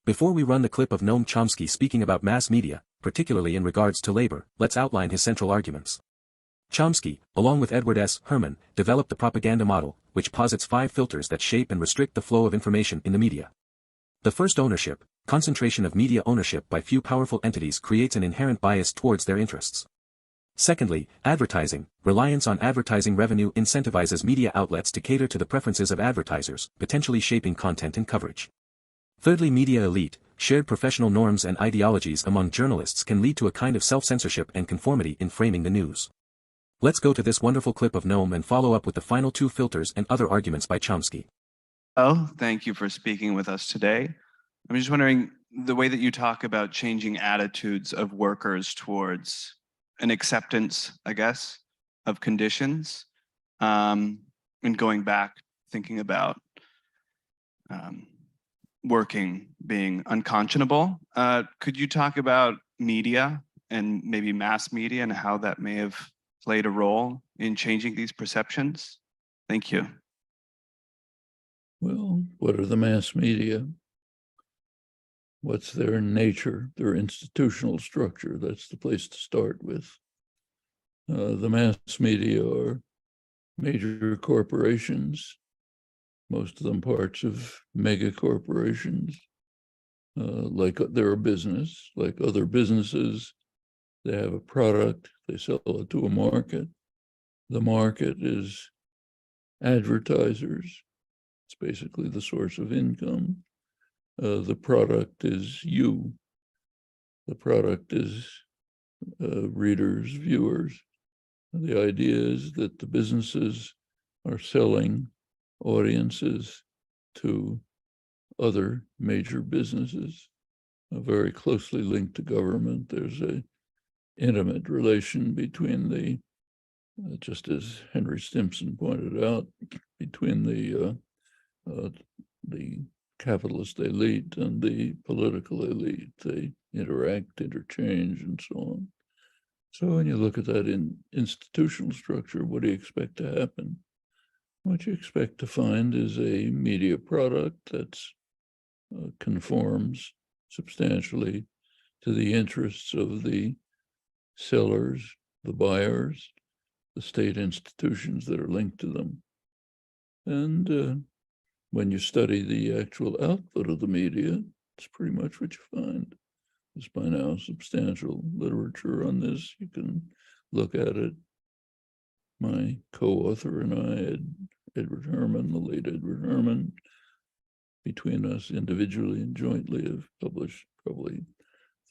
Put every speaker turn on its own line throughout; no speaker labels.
Before we run the clip of Noam Chomsky speaking about mass media, particularly in regards to labor, let's outline his central arguments. Chomsky, along with Edward S. Herman, developed the propaganda model, which posits 5 filters that shape and restrict the flow of information in the media. The first, ownership. Concentration of media ownership by few powerful entities creates an inherent bias towards their interests. Secondly, advertising. Reliance on advertising revenue incentivizes media outlets to cater to the preferences of advertisers, potentially shaping content and coverage. Thirdly, media elite. Shared professional norms and ideologies among journalists can lead to a kind of self-censorship and conformity in framing the news. Let's go to this wonderful clip of Noam and follow up with the final 2 filters and other arguments by Chomsky.
Oh, thank you for speaking with us today. I'm just wondering, the way that you talk about changing attitudes of workers towards an acceptance, I guess, of conditions, and going back, thinking about working being unconscionable. Could you talk about media and maybe mass media and how that may have played a role in changing these perceptions? Thank you.
Well, what are the mass media? What's their nature, their institutional structure? That's the place to start with. The mass media are major corporations, most of them parts of mega corporations. Like they're a business, like other businesses. They have a product, they sell it to a market. The market is advertisers. It's basically the source of income. The product is you. The product is readers, viewers. The idea is that the businesses are selling audiences to other major businesses, very closely linked to government. There's an intimate relation between the, just as Henry Stimson pointed out, between the capitalist elite and the political elite. They interact, interchange, and so on. So when you look at that in institutional structure, what do you expect to happen? What you expect to find is a media product that conforms substantially to the interests of the sellers, the buyers, the state institutions that are linked to them. And when you study the actual output of the media, it's pretty much what you find. There's by now substantial literature on this. You can look at it. My co-author and I, Edward Herman, the late Edward Herman, between us individually and jointly have published probably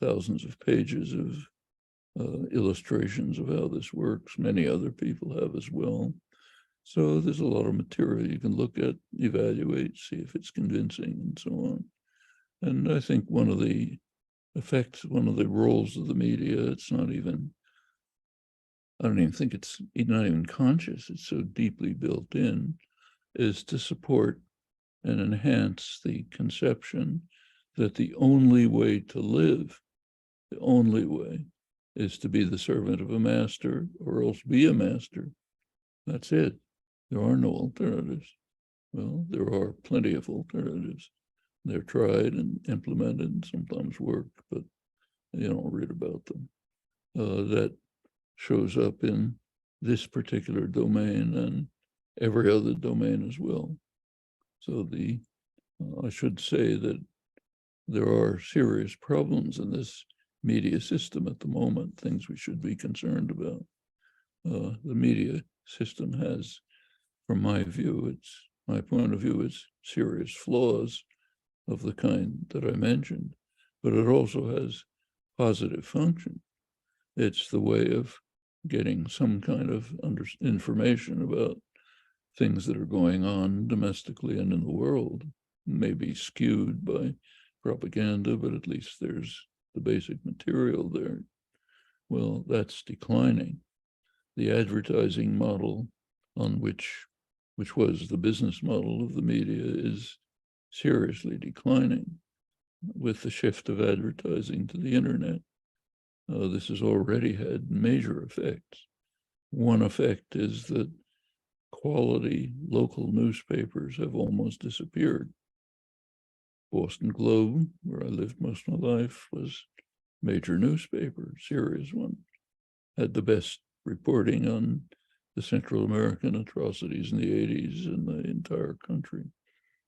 thousands of pages of illustrations of how this works. Many other people have as well. So there's a lot of material you can look at, evaluate, see if it's convincing, and so on. And I think one of the effects, one of the roles of the media, it's not even, I don't even think it's not even conscious, it's so deeply built in, is to support and enhance the conception that the only way to live, the only way, is to be the servant of a master or else be a master. That's it. There are no alternatives. Well, there are plenty of alternatives. They're tried and implemented and sometimes work, but you don't read about them. That shows up in this particular domain and every other domain as well. So I should say that there are serious problems in this media system at the moment, things we should be concerned about. The media system has, from my view, my point of view, it's serious flaws of the kind that I mentioned, but it also has positive function. It's the way of getting some kind of information about things that are going on domestically and in the world. Maybe skewed by propaganda, but at least there's the basic material there. Well, that's declining. The advertising model on which was the business model of the media is seriously declining with the shift of advertising to the internet. This has already had major effects. One effect is that quality local newspapers have almost disappeared. Boston Globe, where I lived most of my life, was a major newspaper, serious one, had the best reporting on the Central American atrocities in the 80s in the entire country.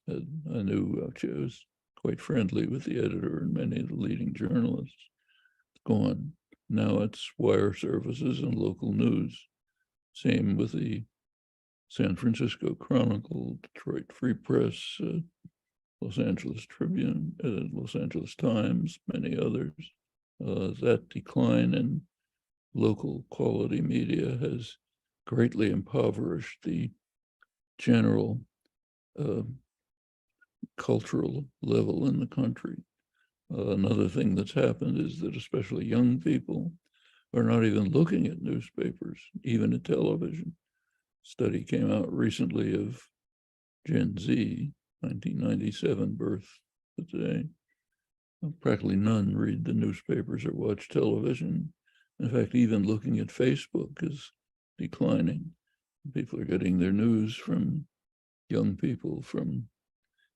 And I knew I was quite friendly with the editor and many of the leading journalists. Gone. Now it's wire services and local news. Same with the San Francisco Chronicle, Detroit Free Press, Los Angeles Tribune, Los Angeles Times, many others. That decline in local quality media has greatly impoverished the general cultural level in the country. Another thing that's happened is that especially young people are not even looking at newspapers, even at television. Study came out recently of Gen Z, 1997 birth to today. Practically none read the newspapers or watch television. In fact, even looking at Facebook is declining. People are getting their news from young people, from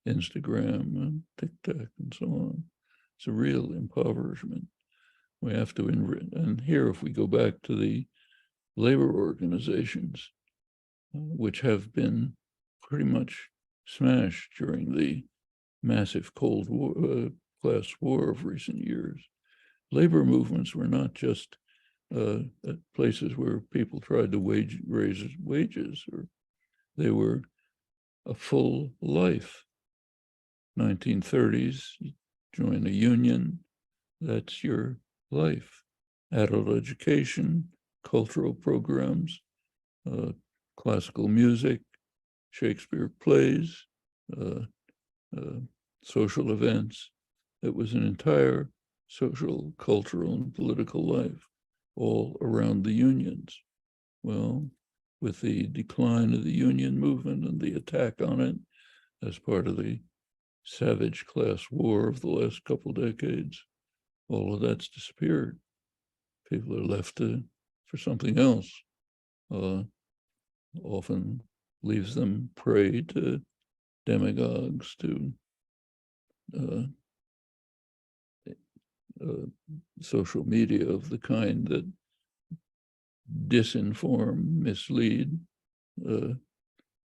Instagram and TikTok and so on. It's a real impoverishment. We have to, and here if we go back to the labor organizations, which have been pretty much smashed during the massive Cold War, class war of recent years. Labor movements were not just at places where people tried to raise wages, or they were a full life. 1930s, join a union, that's your life. Adult education, cultural programs, classical music, Shakespeare plays, social events. It was an entire social, cultural, and political life all around the unions. Well, with the decline of the union movement and the attack on it as part of the savage class war of the last couple decades, all of that's disappeared. People are left for something else. Often leaves them prey to demagogues, to social media of the kind that disinform, mislead,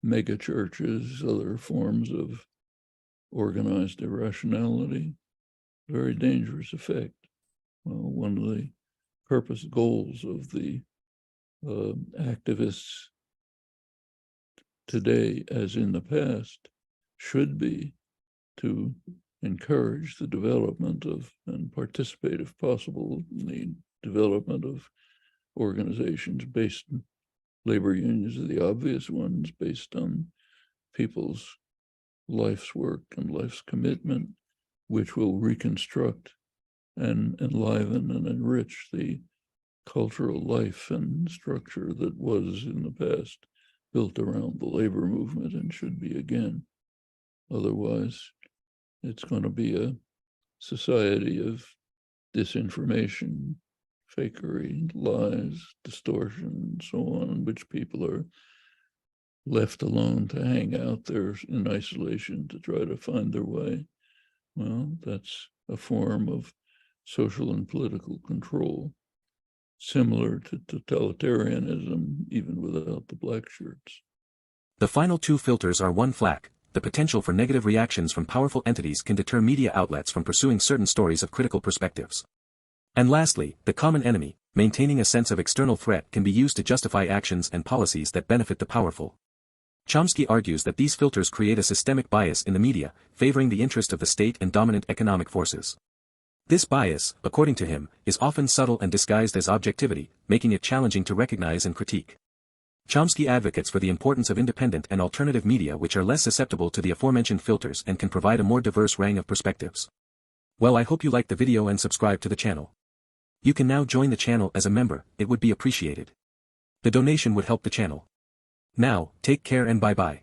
mega churches, other forms of organized irrationality. Very dangerous effect. Well, one of the goals of the activists today, as in the past, should be to encourage the development of, and participate if possible, in the development of organizations based on labor unions are the obvious ones, based on people's life's work and life's commitment, which will reconstruct and enliven and enrich the cultural life and structure that was in the past built around the labor movement and should be again. Otherwise, it's going to be a society of disinformation, fakery, lies, distortion, and so on, in which people are left alone to hang out there in isolation to try to find their way. Well, that's a form of social and political control, similar to totalitarianism, even without the black shirts.
The final two filters are one flack. The potential for negative reactions from powerful entities can deter media outlets from pursuing certain stories of critical perspectives. And lastly, the common enemy, maintaining a sense of external threat can be used to justify actions and policies that benefit the powerful. Chomsky argues that these filters create a systemic bias in the media, favoring the interest of the state and dominant economic forces. This bias, according to him, is often subtle and disguised as objectivity, making it challenging to recognize and critique. Chomsky advocates for the importance of independent and alternative media which are less susceptible to the aforementioned filters and can provide a more diverse range of perspectives. Well, I hope you liked the video and subscribe to the channel. You can now join the channel as a member, it would be appreciated. The donation would help the channel. Now, take care and bye-bye.